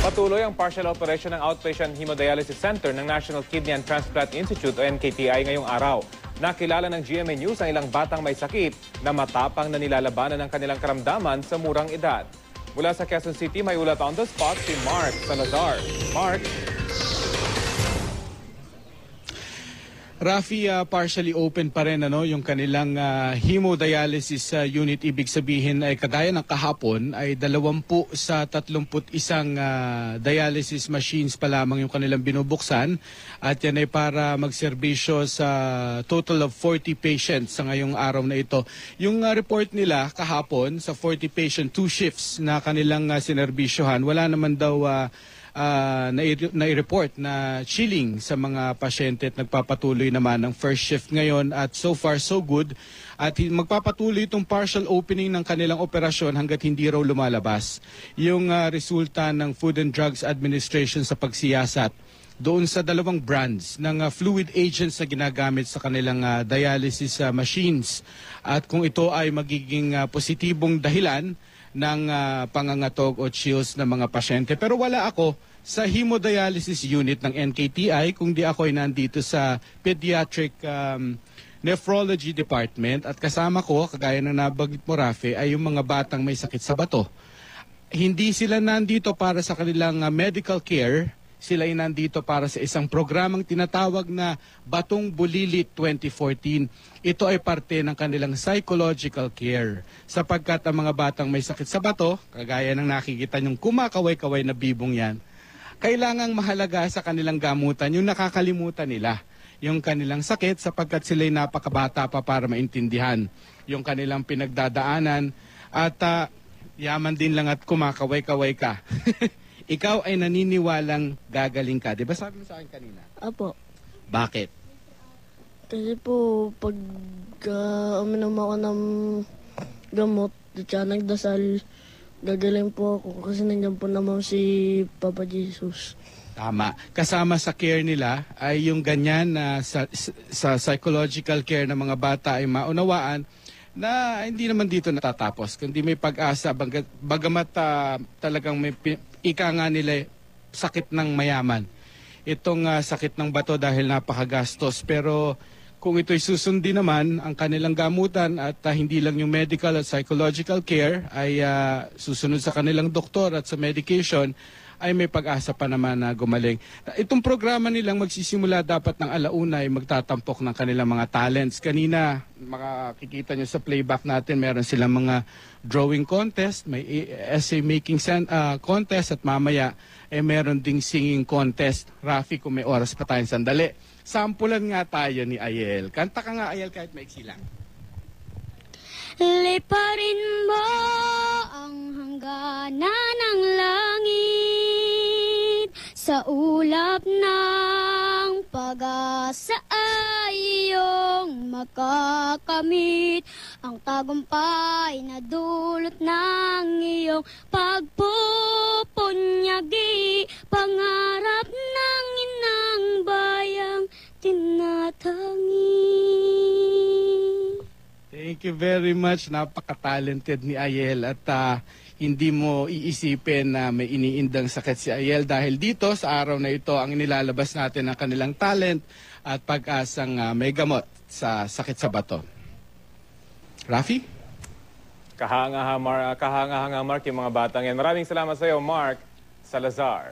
Patuloy ang partial operation ng Outpatient Hemodialysis Center ng National Kidney and Transplant Institute o NKTI ngayong araw. Nakilala ng GMA News ang ilang batang may sakit na matapang na nilalabanan ng kanilang karamdaman sa murang edad. Mula sa Quezon City, may ulat on the spot si Mark Salazar. Mark? Rafi, partially open pa rin yung kanilang hemodialysis unit. Ibig sabihin ay kagaya ng kahapon ay 20 sa 31 dialysis machines pa lamang yung kanilang binubuksan. At yan ay para magserbisyo sa total of 40 patients sa ngayong araw na ito. Yung report nila kahapon sa 40 patient, 2 shifts na kanilang sinerbisyohan, wala naman daw na-report na chilling sa mga pasyente at nagpapatuloy naman ang first shift ngayon at so far so good at magpapatuloy itong partial opening ng kanilang operasyon hanggat hindi raw lumalabas yung resulta ng Food and Drugs Administration sa pagsiyasat doon sa 2 brands ng fluid agents na ginagamit sa kanilang dialysis machines at kung ito ay magiging positibong dahilan ng pangangatog o chills ng mga pasyente. Pero wala ako sa hemodialysis unit ng NKTI kung di ako ay nandito sa pediatric nephrology department at kasama ko, kagaya ng nabanggit mo Rafi, ay yung mga batang may sakit sa bato. Hindi sila nandito para sa kanilang medical care, sila ay nandito para sa isang programang tinatawag na Batong Bulilit 2014. Ito ay parte ng kanilang psychological care sapagkat ang mga batang may sakit sa bato, kagaya ng nakikita niyong kumakaway-kaway na bibong yan, kailangang mahalaga sa kanilang gamutan yung nakakalimutan nila yung kanilang sakit sapagkat sila'y napakabata pa para maintindihan yung kanilang pinagdadaanan at yaman din lang at kumakaway-kaway ka. Ikaw ay naniniwalang gagaling ka. Di ba sabi mo sa akin kanina? Apo. Bakit? Kasi po, pag uminom ako ng gamot, at siya nagdasal, gagaling po ako kasi nandiyan po naman si Papa Jesus. Tama. Kasama sa care nila ay yung ganyan na sa psychological care ng mga bata ay maunawaan na hindi naman dito natatapos. Kundi may pag-asa, bagamat talagang may ika nga nila sakit ng mayaman. Itong sakit ng bato dahil napakagastos. Pero kung ito'y susundin naman, ang kanilang gamutan at hindi lang yung medical at psychological care ay susunod sa kanilang doktor at sa medication, ay may pag-asa pa naman na gumaling. Itong programa nilang magsisimula dapat ng 1:00 ay magtatampok ng kanilang mga talents. Kanina, makikita nyo sa playback natin, meron silang mga drawing contest, may essay making contest at mamaya meron ding singing contest. Rafi, kung may oras pa tayong sandali. Sampulan nga tayo ni Ayel. Kanta ka nga Ayel kahit maiksi lang. Liparin mo ang hangganan ng langit sa ulap ng pag-asa ay iyong makakamit ang tagumpay na dulot ng iyong pagpupunyagi, pangarap ng inang bayang tinatangi. Thank you very much. Napaka-talented ni Ayel at hindi mo iisipin na may iniindang sakit si Ayel dahil dito sa araw na ito ang inilalabas natin ang kanilang talent at pag-asang may gamot sa sakit sa bato. Rafi? Kahanga-hanga Mark yung mga batang yan. Maraming salamat sa iyo, Mark Salazar.